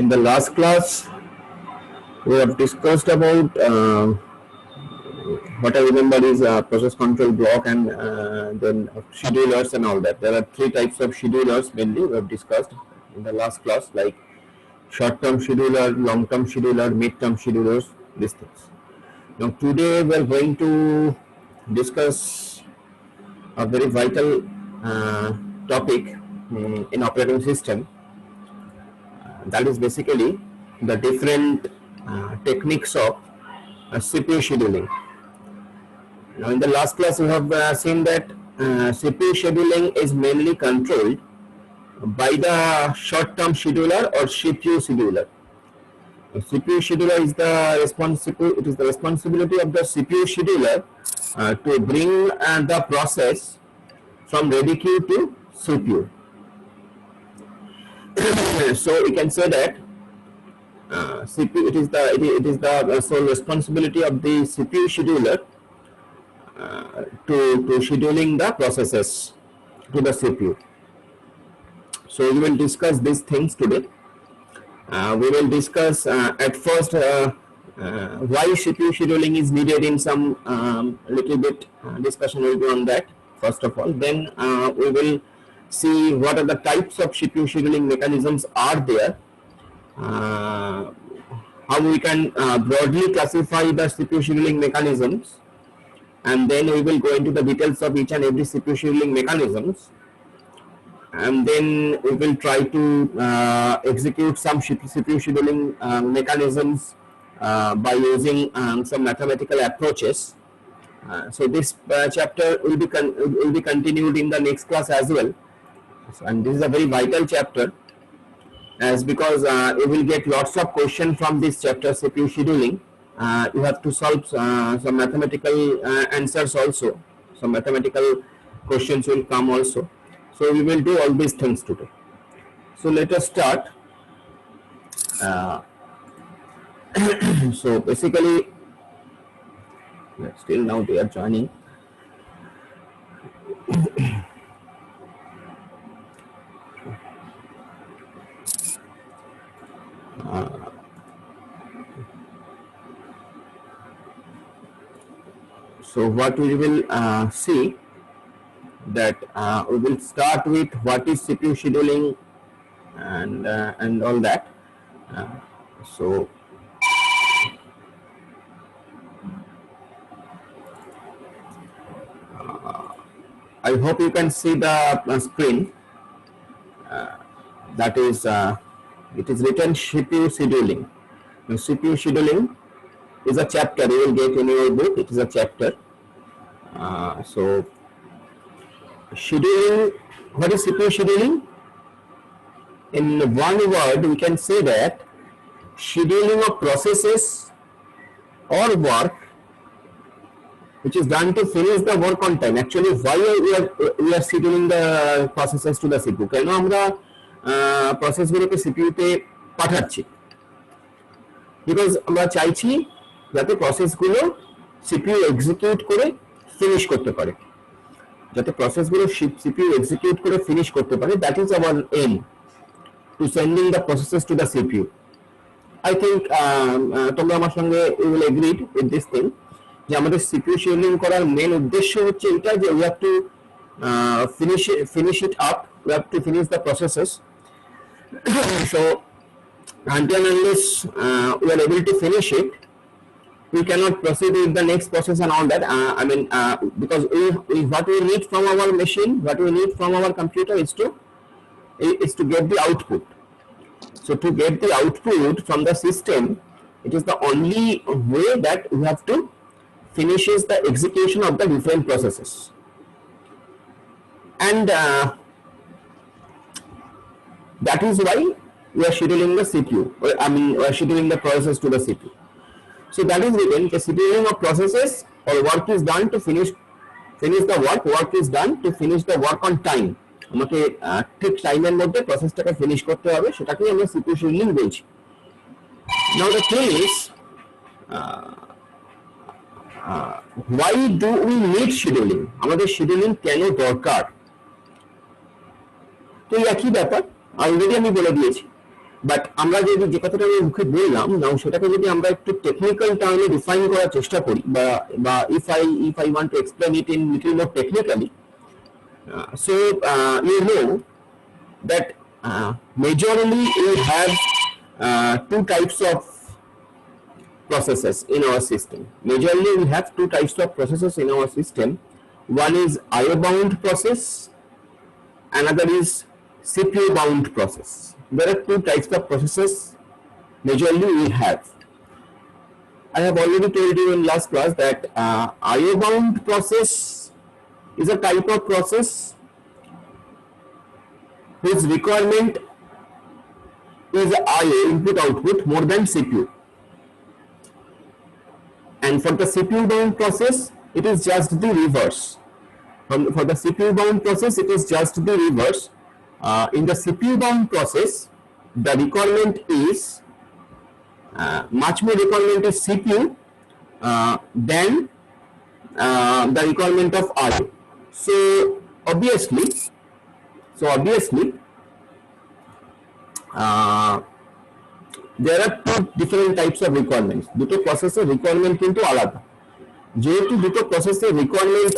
In the last class, we have discussed about what I remember is process control block and then schedulers and all that. There are three types of schedulers mainly we have discussed in the last class, like short-term scheduler, long-term scheduler, mid-term schedulers, these things. Now today we are going to discuss a very vital topic in operating system. That is basically the different techniques of CPU scheduling. Now in the last class we have seen that CPU scheduling is mainly controlled by the short-term scheduler or CPU scheduler. CPU scheduler is the responsibility of the CPU scheduler to bring the process from ready queue to CPU. So we can say that CPU it is the sole responsibility of the CPU scheduler to scheduling the processes to the CPU. So we will discuss these things today. We will discuss at first why CPU scheduling is needed in some little bit discussion will be on that first of all. Then we will see what are the types of CPU scheduling mechanisms are there, how we can broadly classify the CPU scheduling mechanisms, and then we will go into the details of each and every CPU scheduling mechanisms, and then we will try to execute some CPU scheduling mechanisms by using some mathematical approaches. So this chapter will be continued in the next class as well. And this is a very vital chapter, as because you will get lots of questions from this chapter, CPU scheduling. You have to solve some mathematical answers also. Some mathematical questions will come also. So we will do all these things today. So let us start. So basically, still now they are joining. So what we will see that we will start with what is CPU scheduling and all that. So I hope you can see the screen. That is it is written CPU scheduling. Now, CPU scheduling is a chapter you will get in your book. It is a chapter. So scheduling, what is CPU scheduling? In one word we can say that scheduling of processes or work which is done to finish the work on time. Actually, why we are scheduling the processes to the CPU? কেন আমরা প্রসেসগুলোকে সিপিইউতে পাঠাচ্ছি? Because আমরা চাইছি যাতে প্রসেসগুলো CPU execute করে finish করতে পারে, যাতে প্রসেসগুলো সিপিইউ এক্সিকিউট করে ফিনিশ করতে পারে। That is our aim to sending the processes to the CPU. I think তোমরা আমার সঙ্গে you will agreed with this thing যে আমাদের সিপিইউ শিডিউলিং করার মেন উদ্দেশ্য হচ্ছে এটা যে we have to finish it up, we have to finish the processes. So until unless we are able to finish it, we cannot proceed with the next process and all that. Because what we need from our machine, what we need from our computer is to get the output. So to get the output from the system, it is the only way that we have to finishes the execution of the different processes. And that is why we are scheduling the CPU. We are scheduling the process to the CPU. So that is written, the scheduling of processes or work is done to finish the work. Work is done to finish the work on time. আমাকে ঠিক টাইমের মধ্যে প্রসেসটাকে finish করতে হবে, সেটাকেই আমরা CPU scheduling বলছি। Now the thing is, why do we need scheduling? আমাদের scheduling কেন দরকার? তো একই ব্যাপার অলরেডি আমি বলে দিয়েছি বাট আমরা যে কথাটা আমি মুখে বললাম নাও সেটাকে যদি আমরা একটু টেকনিক্যাল টার্মে ডিফাইন করার চেষ্টা করি বা if I want to explain it in little more technically, so you know that majorly we have two types of processes in our system. Majorly we have two types of processes in our system. One is IO bound process, another is CPU bound process. There are two types of processes majorly we have. I have already told you in last class that IO bound process is a type of process whose requirement is IO input output more than CPU. And for the CPU bound process, it is just the reverse. For the CPU bound process, it is just the reverse. In the CPU bound process, the requirement is much more requirement is CPU than the requirement of IO. So obviously, there are two different types of requirements. দুটো প্রসেসের requirement কিন্তু আলাদা। যেহেতু দুটো প্রসেসের requirement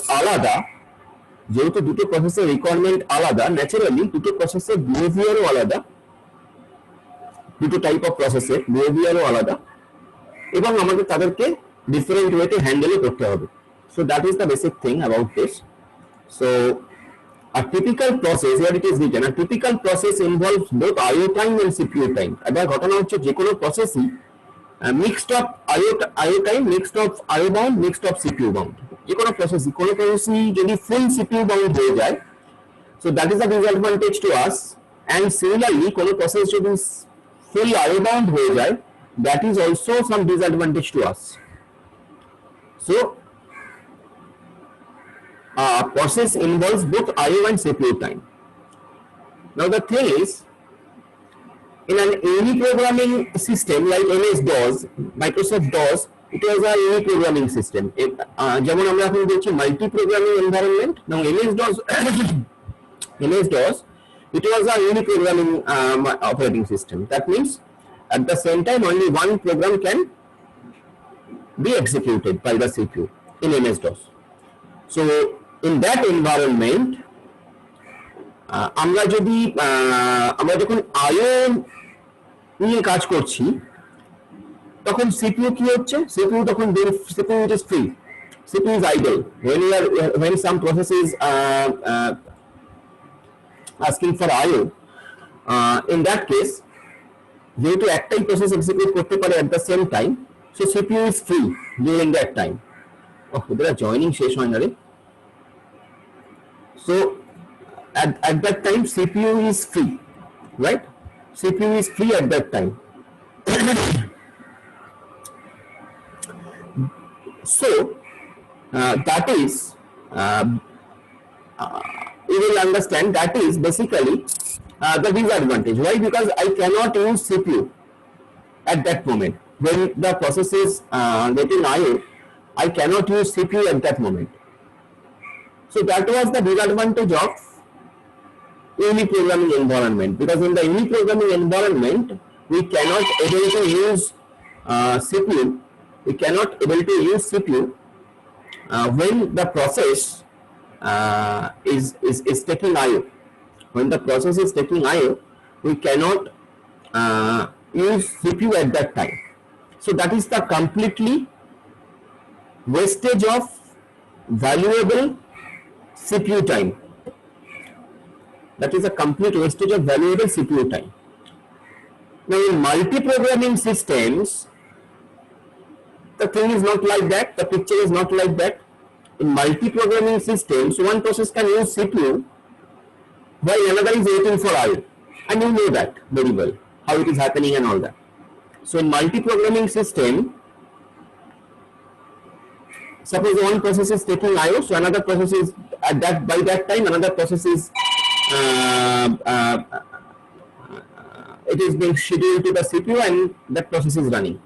আলাদা, naturally দুটো প্রসেসের বিহেভিয়ারও আলাদা, দুটো টাইপ অফ প্রসেসের বিহেভিয়ারও আলাদা, এবং আমাদের তাদেরকে ডিফারেন্ট ওয়েতে হ্যান্ডেলও করতে হবে। So that is the basic thing about this. So a typical process, here it is written, a typical process involves both IO time and CPU time. এবার ঘটনা হচ্ছে যে কোনো প্রসেসই mixed of IO time, mixed of IO bound, mixed of CPU bound. যে কোনো প্রসেসই যদি full CPU bound হয়ে যায়, so that is a disadvantage to us, and similarly কোনো প্রসেস যদি full IO bound হয়ে যায়, that is also some disadvantage to us. So process involves both IO and CPU time. Now the thing is, in an uniprogramming system like MS-DOS, Microsoft DOS, it was a uniprogramming system. যেমন আমরা এখন বলছি multi-programming environment. Now MS-DOS, it was a uniprogramming operating system. That means at the same time only one program can be executed by the CPU in MS-DOS. So in that environment, আমরা যখন IO নিয়ে কাজ করছি তখন CPU কি হচ্ছে, CPU is free, CPU is idle. When some process is asking for IO, in that case যেহেতু একটাই প্রসেস এক্সিকিউট করতে পারে at the same time, so CPU is free during that time. ওদের জয়েনিং শেষ হয় না রে। So at that time CPU is free, right? CPU is free at that time. So that is you will understand that is basically the disadvantage. Why? Because I cannot use CPU at that moment when the process is getting IO. I cannot use CPU at that moment. So that was the disadvantage of uniprogramming environment, because in the uniprogramming environment we cannot able to use CPU. We cannot able to use CPU when the process is taking IO. When the process is taking IO, we cannot use CPU at that time. So that is the completely wastage of valuable CPU time. That is a complete wastage of valuable CPU time. Now in multi-programming systems, the thing is not like that, the picture is not like that. In multi-programming systems, one process can use CPU while another is waiting for IO, and you know that very well, how it is happening and all that. So in multi-programming system, suppose one process is taking IO, so another process is by that time another process is it is being scheduled to the CPU and that process is running.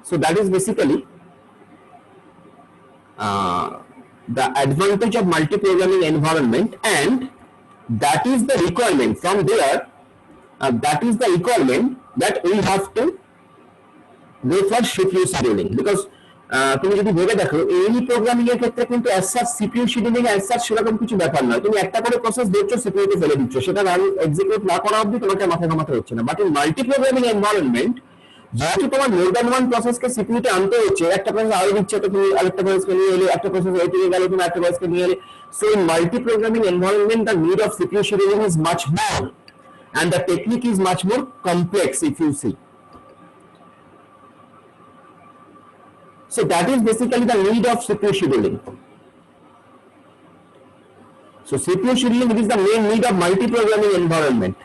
So that is basically the advantage of multi-programming environment, and that is the requirement. From there that is the requirement that we have to go for CPU scheduling, because তুমি যদি ভেবে দেখো এই programming এর ক্ষেত্রে কিন্তু as such CPU scheduling as such সেরকম কিছু ব্যাপার নয়, তুমি একটা করে প্রসেস দিচ্ছ সিপিইউ তে ফেলে দিচ্ছ, সেটা রান এক্সিকিউট না করা অবধি তোমাকে মাথা ঘামাতে হচ্ছে না। But in multi programming environment যেহেতু তোমার মোর দ্যান ওয়ান প্রসেসকে সিপিইউ তে আনতে হচ্ছে, একটা প্রসেস আরো দিচ্ছে তো তুমি আরেকটা প্রসেসকে নিয়ে এলে, একটা প্রসেস ওই থেকে গেলে তুমি একটা প্রসেসকে নিয়ে এলে। So in multi programming environment the need of CPU scheduling is much more and the technique is much more complex if you see. So that is basically the need of CPU scheduling. So CPU scheduling is the main need of multi-programming environment.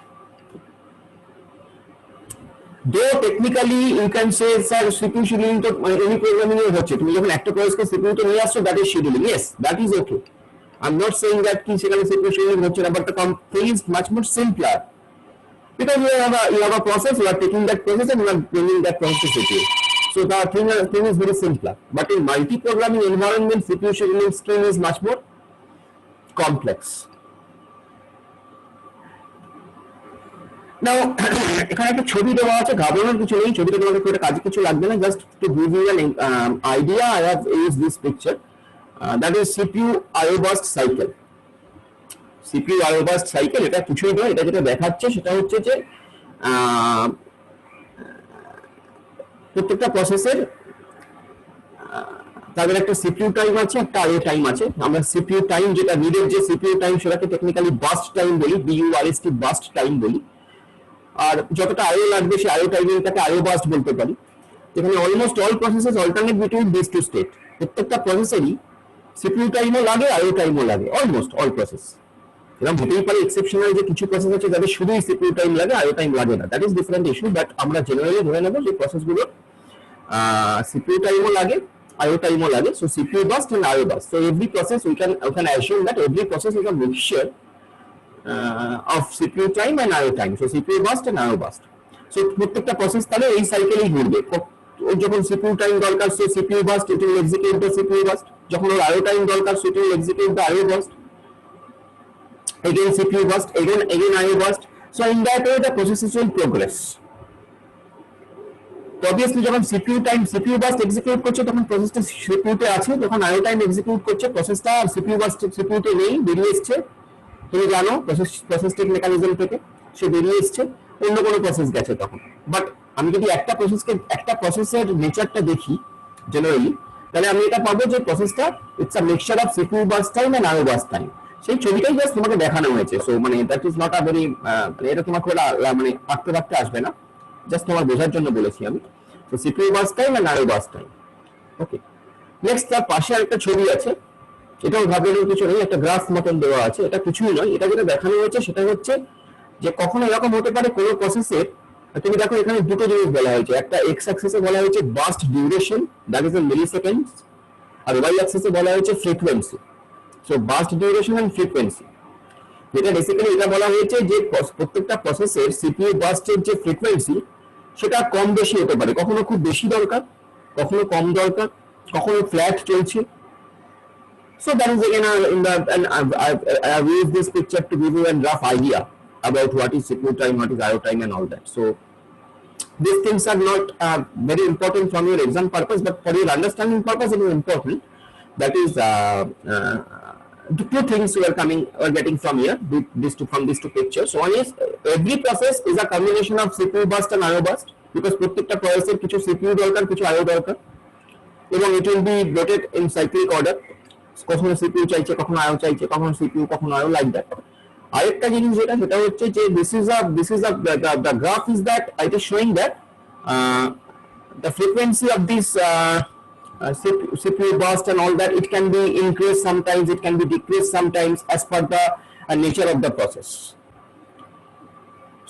Though technically you can say sir CPU scheduling to any programming এ হচ্ছে, তুমি যখন একটা প্রসেসকে CPU তে নিয়ে আসছো that is scheduling. Yes, that is okay. I'm not saying that কি সেখানে CPU scheduling হচ্ছে না, but the thing is much more simpler. Because you have a process, you are taking that process and you are bringing that process with you. So the thing is very simpler. But in multi-programming environment, CPU scheduling scheme is much more complex. Now, এখানে একটা ছবি দেওয়া আছে, ঘাবড়ানোর কিছু নেই, ছবিটা তোমাদের খুব একটা কাজে কিছু লাগবে না, just to give you an idea, I have used this picture. That is CPU IO burst cycle. CPU IO burst cycle, এটা কিছুই নয়, এটা যেটা দেখাচ্ছে সেটা হচ্ছে যে প্রত্যেকটা প্রসেসের তাদের একটা সিপিইউ টাইম আছে, একটা আইও টাইম আছে। আমরা সিপিইউ টাইম যেটা রিডের যে সিপিইউ টাইম সেটাকে টেকনিক্যালি বাস্ট টাইম বলি, বিইউআরএসটি বাস্ট টাইম বলি, আর যতটা আইও লাগবে সেই আইও টাইমিংটাকে আইও বাস্ট বলতে পারি। এখানে almost all processes alternate between this two state. প্রত্যেকটা প্রসেসেরই সিপিইউ টাইমও লাগে, আইও টাইমও লাগে, অলমোস্ট অল প্রসেস। এরকম হতেই পারে এক্সেপশনাল যে কিছু প্রসেস আছে যাদের শুধুই সিপিইউ টাইম লাগে, আইও টাইম লাগে না, that is different issue. But আমরা জেনারেলি ধরে নেব যে প্রসেসগুলো CPU time লাগে, IO time লাগে. So CPU burst and IO burst. So every process we can assume that every process is a mixture of CPU time and IO time. So CPU burst and IO burst. So প্রত্যেকটা process তাহলে এই সাইকেলেই ঘুরবে। ওর যখন CPU time দরকার সে CPU burst it will execute the CPU burst. যখন ওর IO time দরকার সে it will execute the IO burst. Again CPU burst, again IO burst. So in that way the processes will progress. Obviously যখন CPU burst execute করছে তখন প্রসেসটা CPU তে আছে, যখন IO time execute করছে প্রসেসটা CPU burst CPU তে নেই, বেরিয়ে এসেছে। তুমি জানো প্রসেসটিক মেকানিজম থেকে সে বেরিয়ে এসেছে, অন্য কোনো প্রসেস গেছে তখন। বাট আমি যদি একটা প্রসেসের নেচারটা দেখি জেনারেলি, তাহলে আমি এটা পাবো যে প্রসেসটা it's a mixture of CPU burst time and IO burst time। সেই ছবিটাই জাস্ট তোমাকে দেখানো হয়েছে। সো মানে that is not a very, এটা তোমাকে মানে পাঠতে রাখতে না, জাস্ট তোমার বোঝার জন্য বলেছি আমি। So CPU burst time and IO burst time. Okay. Next তার পাশে আরেকটা ছবি আছে, এটাও ভাবলেও কিছু নেই, একটা গ্রাফ মতন দেওয়া আছে, এটা কিছুই নয়। এটা যেটা দেখানো হয়েছে সেটা হচ্ছে যে কখনো এরকম হতে পারে কোনো প্রসেসের, তুমি দেখো এখানে দুটো জিনিস বলা হয়েছে, একটা এক্স অ্যাক্সিসে বলা হয়েছে burst duration that is in milliseconds, আর ওয়াই অ্যাক্সিসে বলা হয়েছে frequency. So burst duration and frequency, যেটা বেসিক্যালি এটা বলা হয়েছে যে প্রত্যেকটা প্রসেসের সিপিইউ বার্স্টের যে ফ্রিকোয়েন্সি সেটা কম বেশি হতে পারে, কখনো খুব বেশি দরকার, কখনো কম দরকার, কখনো ফ্ল্যাট চলছে। So that is again and I've used this picture to give you a rough idea about what is CPU time, what is IO time and all that. So these things are not very important from your exam purpose, but for your understanding purpose it is important. That is the two things we are getting from here, from these two pictures. So one is every process is a combination of CPU burst and IO burst, because প্রত্যেকটা প্রসেসের কিছু CPU দরকার, কিছু IO দরকার, এবং it will be loaded in cyclic order. কখনো CPU চাইছে, কখনো IO চাইছে, কখনো CPU, কখনো IO, like that. আরেকটা জিনিস যেটা হচ্ছে যে this is the graph is that it is showing that the frequency of this CPU burst and all that, it can be increased sometimes, it can be decreased sometimes as per the nature of the process.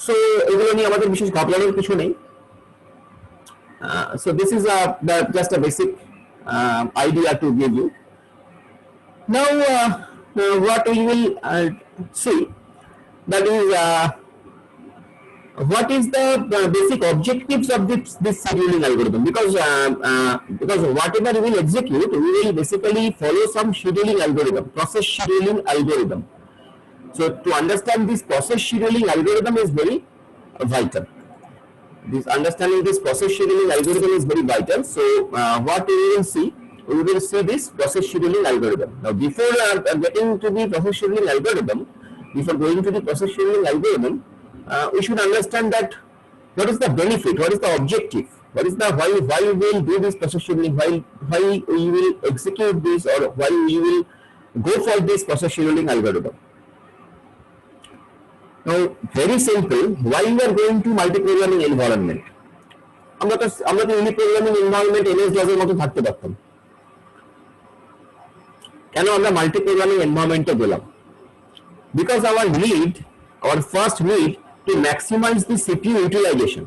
So এগুলো নিয়ে আমাদের বিশেষ ভাবনার কিছু নেই। So this is just a basic idea to give you. Now what we will see, that is what is the basic objectives of this scheduling algorithm, because whatever we will execute, we will basically follow some scheduling algorithm, process scheduling algorithm. So to understand this process scheduling algorithm is very vital. This understanding this process scheduling algorithm is very vital. So what we will see this process scheduling algorithm. Now before getting to the process scheduling algorithm, before going to the process scheduling algorithm, we should understand that what is the benefit, what is the objective, what is the why we will do this process scheduling, why we will execute this, or why we will go for this process scheduling algorithm. Now, very simple. Why we are going to multi-programming environment? আমরা তো uniprogramming environment MS-DOS এর মতো থাকতে পারতাম। কেন আমরা multi-programming environment এ গেলাম? Because our first need to maximize the CPU utilization.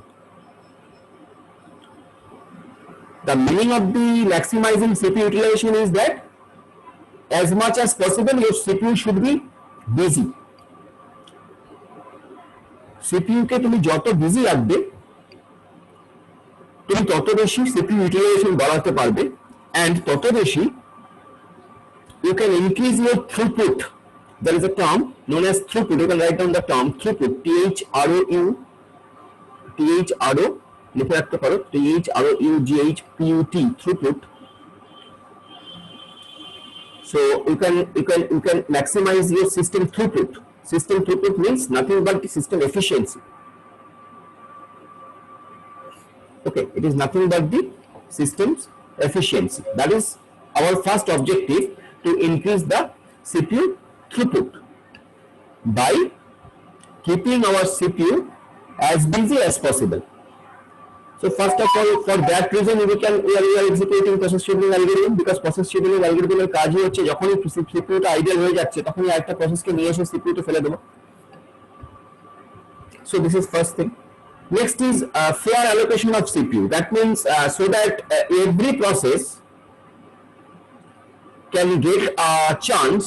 The meaning of the maximizing CPU utilization is that as much as possible your CPU should be busy. CPU কে তুমি যত busy রাখবে তুমি তত বেশি CPU utilization বাড়াতে পারবে, and তত বেশি you can increase your throughput. There is a term known as throughput. You can write down the term throughput, THRO লিখে রাখতে পারো, THROUGHPUT, throughput. So you can maximize your system throughput. System throughput means nothing but the system efficiency. Okay, it is nothing but the system's efficiency. That is our first objective, to increase the CPU throughput by keeping our CPU as busy as possible. So first of all, for that reason we are executing process scheduling algorithm, because process scheduling algorithm এর কাজই হচ্ছে যখনই CPU টা ideal হয়ে যাচ্ছে তখনই আরেকটা প্রসেসকে নিয়ে এসে CPU তে ফেলে দেব। So this is first thing. Next is fair allocation of CPU. That means so that every process can get a chance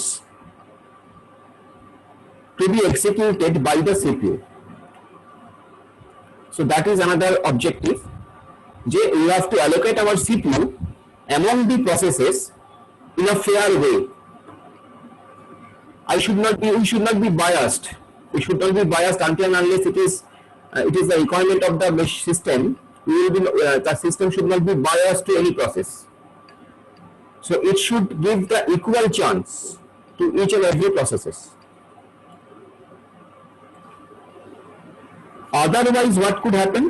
to be executed by the CPU. So that is another objective. We have to allocate our CPU among the processes in a fair way. We should not be biased. We should not be biased until and unless it is the requirement of the mesh system. The system should not be biased to any process. So it should give the equal chance to each and every processes. Otherwise, what could happen?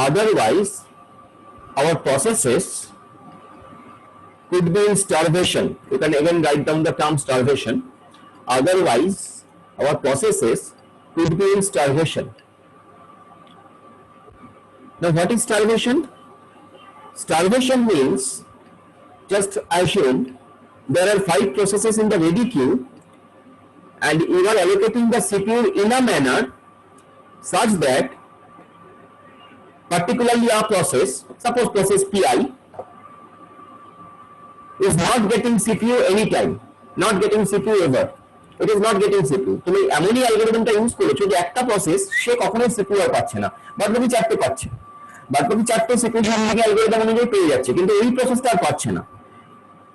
Otherwise, our processes could be in starvation. You can again write down the term starvation. Otherwise, our processes could be in starvation. Now, what is starvation? Starvation means, just assume there are 5 processes in the ready queue and you are allocating the CPU in a manner such that particularly a process, suppose process PI, is not getting CPU anytime, not getting CPU ever. It is not getting CPU. তুমি এমনই অ্যালগরিদমটা use করেছো যে একটা process সে কখনোই CPU আর পাচ্ছে না, বাদবাকি 4টে পাচ্ছে, বাদবাকি 4টে CPU থেকে অ্যালগরিদম অনুযায়ী পেয়ে যাচ্ছে, কিন্তু এই প্রসেসটা আর পাচ্ছে না।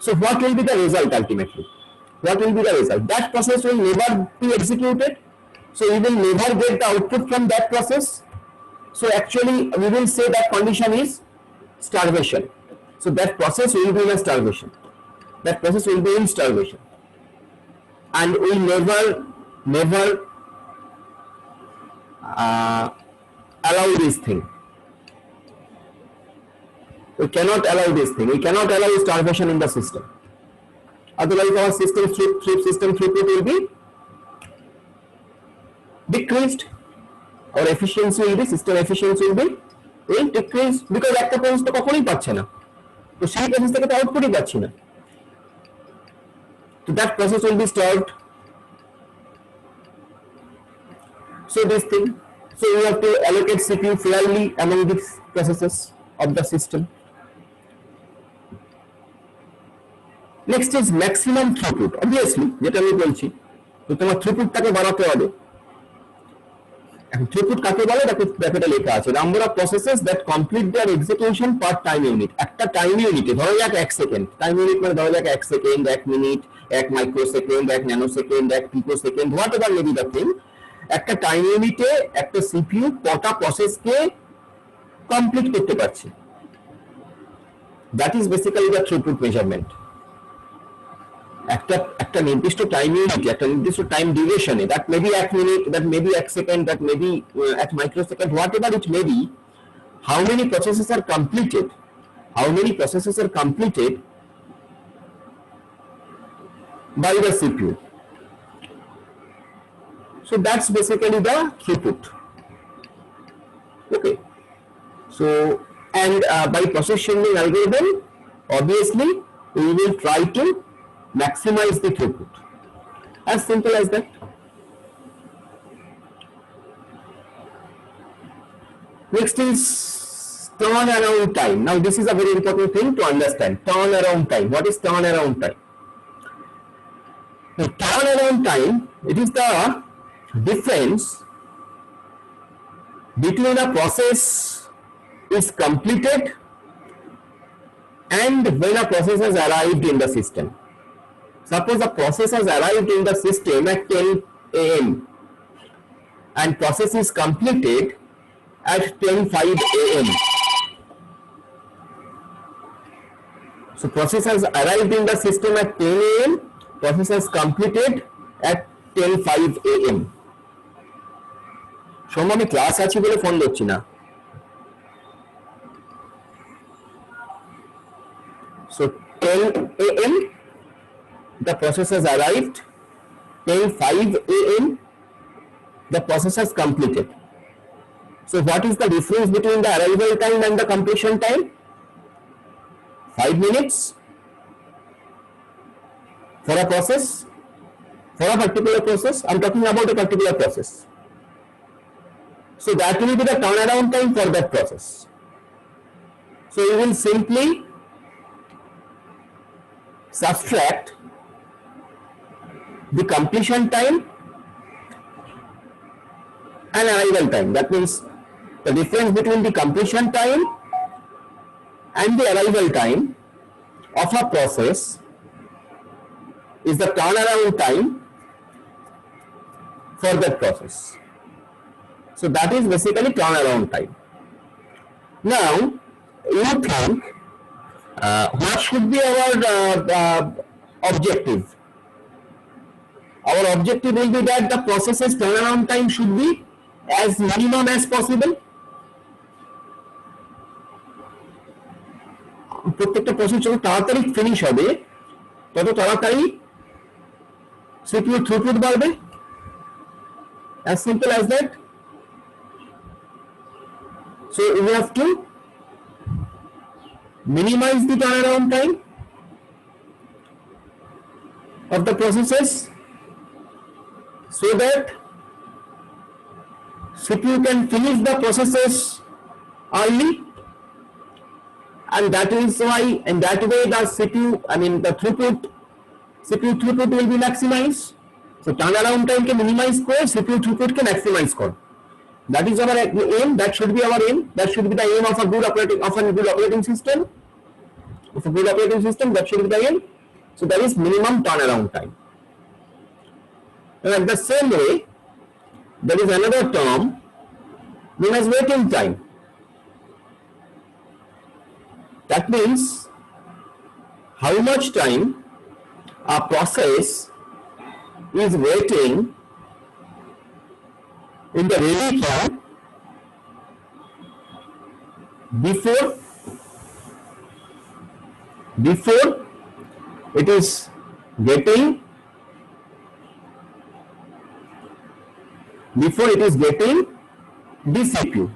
So what will be the result ultimately? What will be the result? That process will never be executed. So we will never get the output from that process. So actually we will say that condition is starvation. So that process will be in a starvation. That process will be in starvation. And we never allow this thing. We cannot allow this thing. We cannot allow starvation in the system. Otherwise our system throughput will be decreased, or efficiency will be, system efficiency will decrease, because একটা process তো কখনোই পাচ্ছে না, তো সেই process থেকে তো আউটপুটই পাচ্ছি না, so that process will be starved. So this thing, so we have to allocate CPU fairly among these processes of the system. Next is maximum throughput. Obviously যেটা আমি বলছি, তো তোমার থ্রুপুটটাকে বাড়াতে হবে। এখন থ্রুপুট কাকে বলে? ব্র্যাকেটে লেখা আছে number of processes that complete their execution per time unit. একটা টাইম ইউনিটে ধরা যাক 1 সেকেন্ড, টাইম ইউনিট মানে ধরা যাক 1 second, 1 minute, 1 microsecond, 1 nanosecond, 1 picosecond, whatever may be the thing. একটা টাইম ইউনিটে একটা সিপিইউ কটা প্রসেসকে কমপ্লিট করতে পারছে। That is basically the throughput measurement. একটা নির্দিষ্ট টাইম ইউনিট, একটা নির্দিষ্ট টাইম ডিউরেশনে, that may be 1 minute, that may be 1 second, that may be 1 microsecond, whatever it may be, how many processes are completed, by the CPU. So that's basically the throughput. Okay, so and by process shielding algorithm, obviously we will try to maximize the throughput. As simple as that. Next is turnaround time. Now this is a very important thing to understand. Turnaround time. What is turnaround time? Now, turnaround time, it is the difference between a process is completed and when a process has arrived in the system. Suppose a process has arrived in the system at 10 a.m. and process is completed at 10:05 a.m. So process has arrived in the system at 10 a.m. Process has completed at 10:05 a.m. সোমবার আমি class আছে বলে phone ধরছি না। So 10 a.m. the process has arrived, 10:05 a.m. the process has completed. So what is the difference between the arrival time and the completion time? 5 minutes for a process, for a particular process. I'm talking about a particular process. So that will be the turnaround time for that process. So you will simply subtract the completion time and arrival time. That means the difference between the completion time and the arrival time of a process is the turnaround time for that process. So that is basically turnaround time. Now you think what should be our objective? Our objective will be that the process's turnaround time should be as minimum as possible. প্রত্যেকটা process যত তাড়াতাড়ি finish হবে তত তাড়াতাড়ি CPU throughput বাড়বে। as simple as that. So we have to minimize the turnaround time of the processes so that CPU can finish the processes early, and that is why in that way the the CPU throughput will be maximized. So turnaround time can minimize করে CPU throughput can maximize করে. That is our aim. That should be our aim. That should be the aim of a good operating system. Of a good operating system, that should be the aim. So that is minimum turnaround time. And at the same way, there is another term known as waiting time. That means how much time a process is waiting in the ready queue before it is getting the CPU.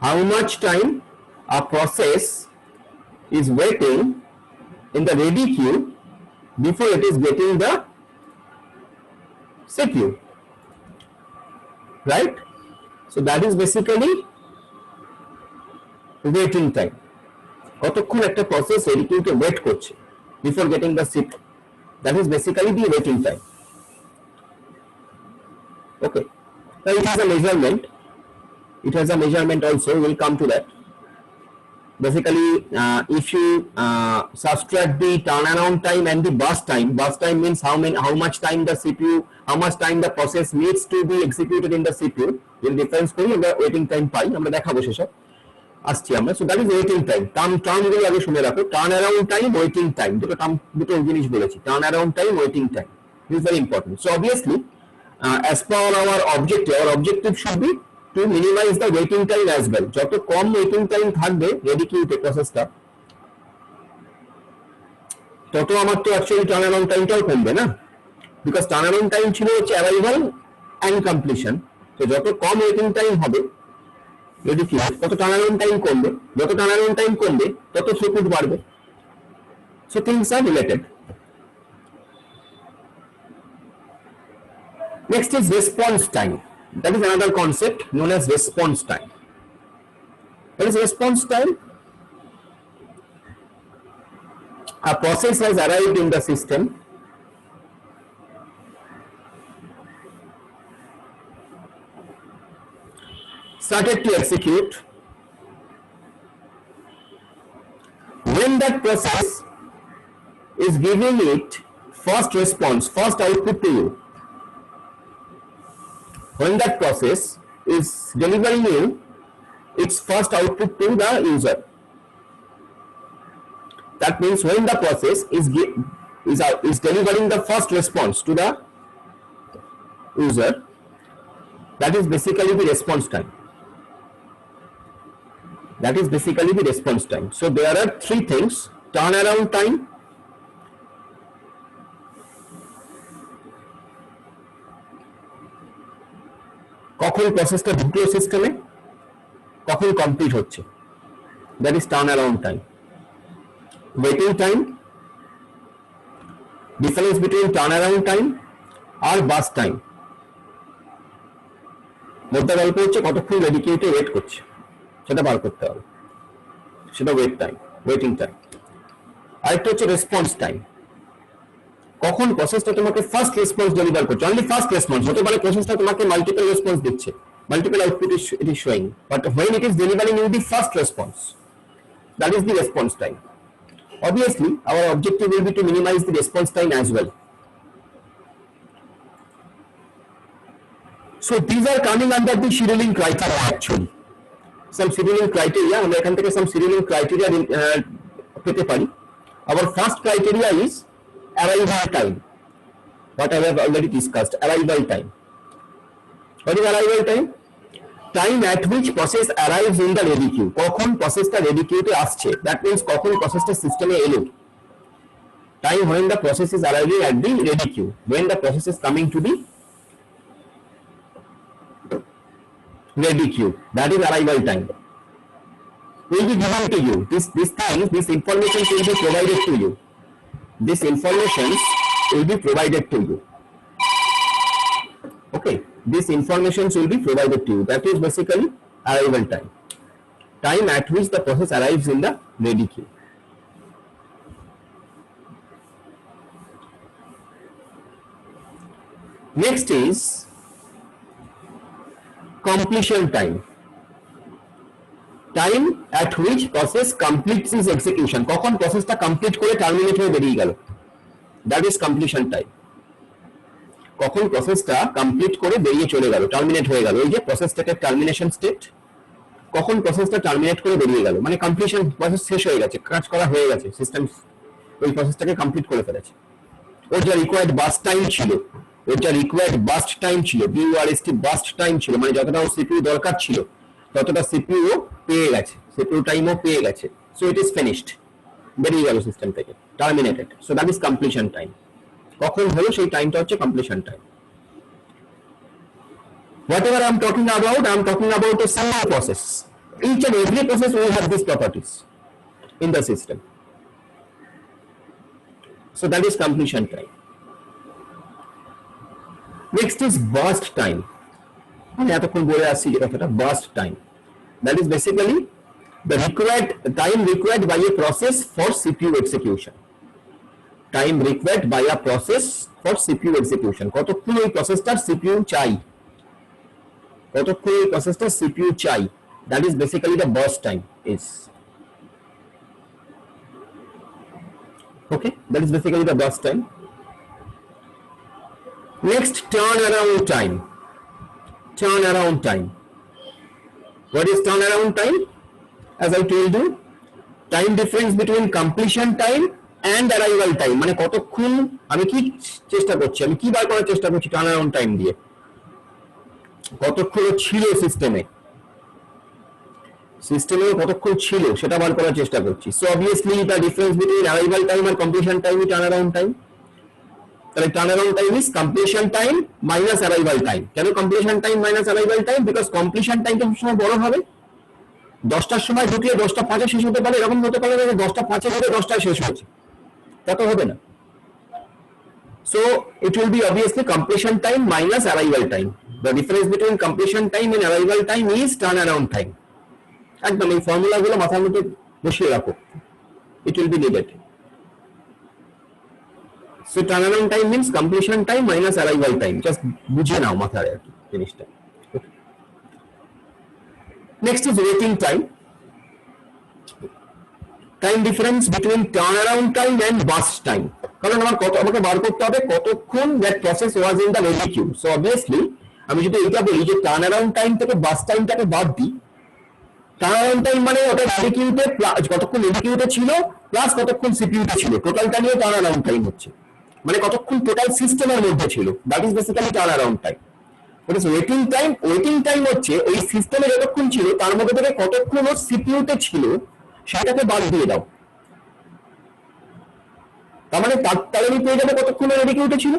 How much time a process is waiting in the ready queue before it is getting the CPU, right? So that is basically waiting time. কতক্ষণ একটা process ready কিউতে wait করছে before getting the CPU. That is basically the waiting time. Okay. Now it has a measurement. It has a measurement also. We will come to that. basically if you subtract the turnaround time and the burst time means how much time the CPU, how much time the process needs to be executed in the CPU, যদি difference করি আমরা waiting time পাই, আমরা দেখাবো সেসব আসছি আমরা। So that is waiting time. টার্মগুলো আগে শুনে রাখো, turn around time, waiting time, দুটো জিনিস বলেছি, turn around time, waiting time is very important. So obviously as per our objective should be to minimize the waiting time as well. যত কম waiting time থাকবে ready কিউতে প্রসেসটা, তত আমার তো actually turn around টাইমটাও কমবে না, বিকজ টার্ন অ্যারাউন্ড টাইম ছিল হচ্ছে অ্যারাইভাল অ্যান্ড কমপ্লিশন। তো যত কম ওয়েটিং টাইম হবে রেডি কিউ, তত টার্ন অ্যারাউন্ড টাইম কমবে, যত টার্ন অ্যারাউন্ড টাইম কমবে তত থ্রুপুট বাড়বে। So things are related. Next is response time. That is another concept known as response time. What is response time? A process has arrived in the system, started to execute. When that process is giving it first response, first output to you, when that process is delivering you its first output to the user, that means when the process is delivering the first response to the user, that is basically the response time. That is basically the response time. So there are three things: turnaround time, কখন প্রসেসটা ঢুকলো সিস্টেমে, কখন complete হচ্ছে, that is turn around time. Waiting time, difference between turn around time আর burst time, মোদ্দা গল্প হচ্ছে কতক্ষণ রেডি কিউতে ওয়েট করছে সেটা বার করতে হবে, সেটা ওয়েটিং টাইম। আরেকটা হচ্ছে রেসপন্স টাইম, কখন প্রসেসটা তোমাকে ফার্স্ট রেসপন্স ডেলিভার করছে, অনলি ফার্স্ট রেসপন্স। হতে পারে প্রসেসটা তোমাকে মাল্টিপল রেসপন্স দিচ্ছে, multiple output it is showing, but when it is delivering you the first response, that is the response time. Obviously our objective will be to minimize the response time as well. So these are coming under the scheduling criteria actually. Some scheduling criteria, আমরা এখান থেকে some scheduling criteria পেতে পারি। Our first criteria is arrival time, what I have already discussed. Arrival time. What is arrival time? Time at which process arrives in the ready queue. কখন প্রসেসটা ready কিউতে আসছে, that means কখন প্রসেসটা সিস্টেমে এলো। Time when the process is arriving at the ready queue, when the process is coming to the ready queue, that is arrival time. Will be given to you. This information will be provided to you. This information will be provided to you. Okay, this information will be provided to you. That is basically arrival time. Time at which the process arrives in the ready queue. Next is completion time. Time at which process completes its execution. কখন প্রসেসটা complete করে terminate হয়ে বেরিয়ে গেল, that is completion time. কখন প্রসেসটা complete করে বেরিয়ে চলে গেল, টার্মিনেট হয়ে গেল, এই যে প্রসেস স্টেটের টার্মিনেশন স্টেট, কখন প্রসেসটা টার্মিনেট করে বেরিয়ে গেল মানে কমপ্লিশন, প্রসেস শেষ হয়ে গেছে, কাজ করা হয়ে গেছে, সিস্টেম ওই প্রসেসটাকে কমপ্লিট করে ফেলেছে। ওর যা রিকোয়ার্ড বাস্ট টাইম ছিল, BURST বাস্ট টাইম ছিল, মানে যতটা ওর সিপিইউ দরকার ছিল ততটা সিপিইউ পেয়ে গেছে, সিপিইউ টাইমও পেয়ে গেছে। সো ইট ইজ ফিনিশড, বেরিয়ে গেল সিস্টেম থেকে, terminated. So that is completion time. কখন হলো সেই টাইমটা হচ্ছে completion time. Whatever I am talking about a single process. Each and every process will have these properties in the system. So that is completion time. Next is burst time. আমি এতক্ষণ বলে আসছি যে কথাটা burst time. That is basically the time required by a process for CPU execution. Time required by a process for CPU execution. কতক্ষণ এই প্রসেসটার CPU চাই, কতক্ষণ এই প্রসেসটার CPU চাই, that is basically the burst time is. Okay, that is basically the burst time. Next, turnaround time. Turnaround time. What is turnaround time? As I told you, time difference between completion time and arrival time. মানে কতক্ষণ আমি কি চেষ্টা করছি, আমি কি বার করার চেষ্টা করছি টার্নারাউন্ড টাইম দিয়ে, কতক্ষণ ছিল সিস্টেমে, কতক্ষণ ছিল সেটা বার করার চেষ্টা করছি। So obviously the difference between arrival time আর completion time is turnaround time. তাহলে turnaround time is completion time minus arrival time. কেন completion time minus arrival time? Because completion টাইমটা সবসময় বড় হবে। 10টার সময় ঢুকলে 10টা 5-এ শেষ হতে পারে, এরকম হতে পারে যে 10টা 5-এ ধরে 10টায় শেষ হয়েছে, তা তো হবে না। So it will be obviously completion time minus arrival time. The difference between completion time and arrival time is turnaround time. একদম এই ফর্মুলা গুলো মাথার মধ্যে বসিয়ে রাখো, it will be needed. So turnaround time means completion time minus arrival time. Just বুঝে নাও মাথায় আর কি জিনিসটা। Next is waiting time. Time difference between turnaround time and burst time. কারণ আমাকে বার করতে হবে কতক্ষণ that process was in the ready queue. So obviously আমি যদি এটা বলি যে turnaround time থেকে burst টাইমটাকে বাদ দিই, turnaround time মানে ওটা ready queue তে কতক্ষণ ready queue তে ছিল প্লাস কতক্ষণ CPU তে ছিল, টোটালটা নিয়ে turnaround time হচ্ছে, মানে কতক্ষণ টোটাল সিস্টেমের মধ্যে ছিল, that is basically turnaround time. What is waiting time? Waiting time হচ্ছে ওই সিস্টেমে যতক্ষণ ছিল তার মধ্যে থেকে কতক্ষণ ও CPU তে ছিল সেটাকে বাদ দিয়ে দাও, তার মানে তাড়াতাড়ি পেয়ে যাবে কতক্ষণ রেডি কিউতে ছিল।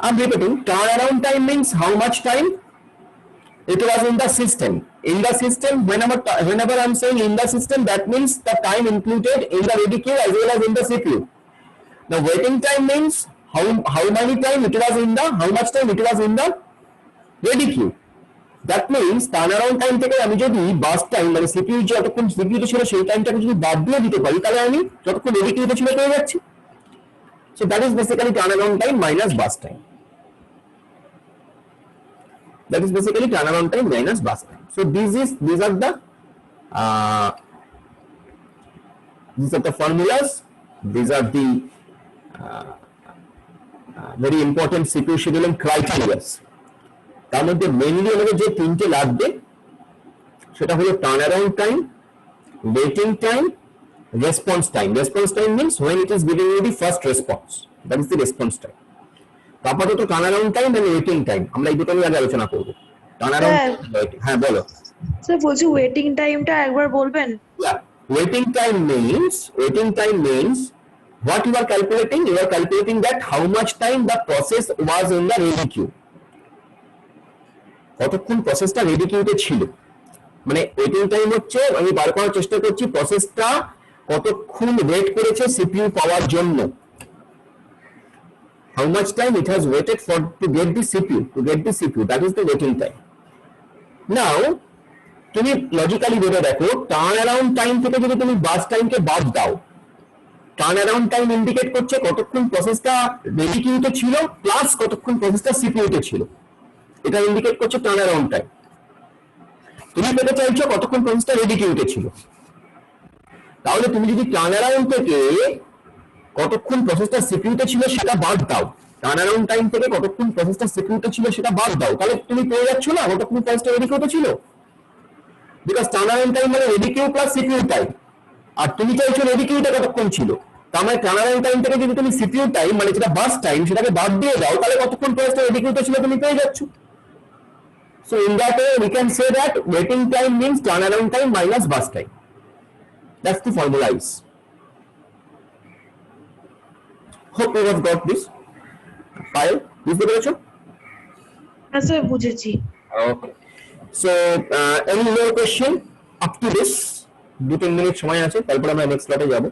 I'm repeating, turnaround time means how much time it was in the system. In the system, whenever I'm saying in the system, that means the time included in the ready queue as well as in the CPU. The waiting time means how many time it was in the, how much time it was in the ready queue. That means turnaround time থেকে আমি যদি বাস time মানে CPU যতক্ষণ CPU ছিল সেই টাইমটাকে যদি বাদ দিয়ে দিতে পারি তাহলে আমি যতক্ষণ রেডি কিউতে ছিল পেয়ে যাচ্ছি। So that is basically turnaround time minus bus time. That is basically turnaround time minus bus time. So these are the formulas. These are the very important CPU scheduling criteria. তার মধ্যে mainly আমাদের যে তিনটে লাগবে সেটা হলো turnaround time, waiting time, response time. Response time means when it is giving you the first response, that is the response time. আপাতত turnaround time এবং ওয়েটিং টাইম আমরা এই দুটো নিয়ে আগে আলোচনা করব। টার্নারাউন্ড, হ্যাঁ বলো স্যার বলছি ওয়েটিং টাইমটা একবার বলবেন? Waiting time means what you are calculating that how much time the process was in the ready queue. কতক্ষণ প্রসেসটা রেডি কিউতে ছিল, মানে ওয়েটিং টাইম হচ্ছে আমি বার করার চেষ্টা করছি প্রসেসটা কতক্ষণ ওয়েট করেছে সিপিইউ পাওয়ার জন্য, how much time it has waited for to get the CPU, that is the waiting time. Now তুমি লজিক্যালি ভেবে দেখো টার্ন অ্যারাউন্ড টাইম থেকে যদি তুমি বাস টাইমকে বাদ দাও, টার্ন অ্যারাউন্ড টাইম ইন্ডিকেট করছে কতক্ষণ প্রসেসটা রেডি কিউতে ছিল প্লাস কতক্ষণ প্রসেসটা সিপিইউতে ছিল, এটা ইন্ডিকেট করছে টার্নারাউন্ড টাইম। তুমি পেতে চাইছো কতক্ষণ প্রসেসটা রেডি কিউতে ছিল, তাহলে তুমি যদি টার্নারাউন্ড থেকে কতক্ষণ প্রসেসটা সিপিইউতে ছিল সেটা বাদ দাও, টার্নারাউন্ড টাইম থেকে কতক্ষণ প্রসেসটা সিপিইউতে ছিল সেটা বাদ দাও, তাহলে তুমি পেয়ে যাচ্ছ না কতক্ষণ প্রসেসটা রেডি কিউতে ছিল, বিকজ টার্নারাউন্ড টাইম মানে ready queue plus CPU time, আর তুমি চাইছো রেডি কিউতে কতক্ষণ ছিল, তার মানে টার্নারাউন্ড টাইম থেকে যদি তুমি সিপিইউ টাইম মানে যেটা বাস টাইম সেটাকে বাদ দিয়ে দাও তাহলে কতক্ষণ প্রসেসটা রেডি কিউতে ছিল তুমি পেয়ে যাচ্ছ। So in that way we can say that waiting time means turnaround time minus bus time. That's the formula is. Hope you have got this. File, বুঝতে পেরেছো? হ্যাঁ স্যার বুঝেছি। Okay. So any more question up to this? 2-3 minute সময় আছে তারপর আমরা next স্লটে যাব।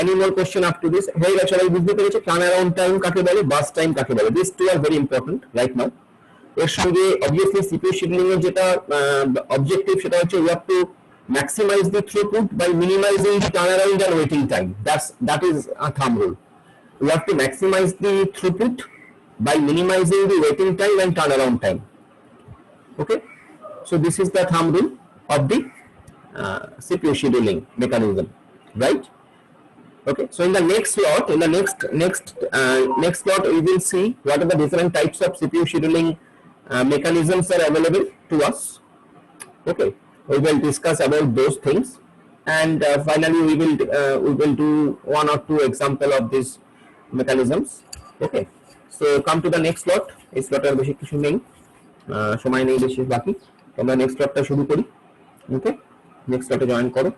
Any more question up to this? হয়ে গেছে, সবাই বুঝতে পেরেছো turnaround time কাকে বলে, bus time কাকে বলে? These two are very important right now. এর সঙ্গে obviously CPU scheduling এর যেটা objective সেটা হচ্ছে you have to maximize the throughput by minimizing the turnaround and waiting time. That is a thumb rule. You have to maximize the throughput by minimizing the waiting time and turnaround time. Okay, so this is the thumb rule of the CPU scheduling mechanism, right? Okay, so in the next slot, in the next slot, we will see what are the different types of CPU scheduling mechanisms are available to us. Okay, we will discuss about those things, and finally we will do one or two example of these mechanisms. Okay, so come to the next slot. এই স্লটের বেশি কিছু নেই, সময় নেই বেশি বাকি। আমরা নেক্সট স্লটটা শুরু করি। ওকে, নেক্সট স্লটে জয়েন করো।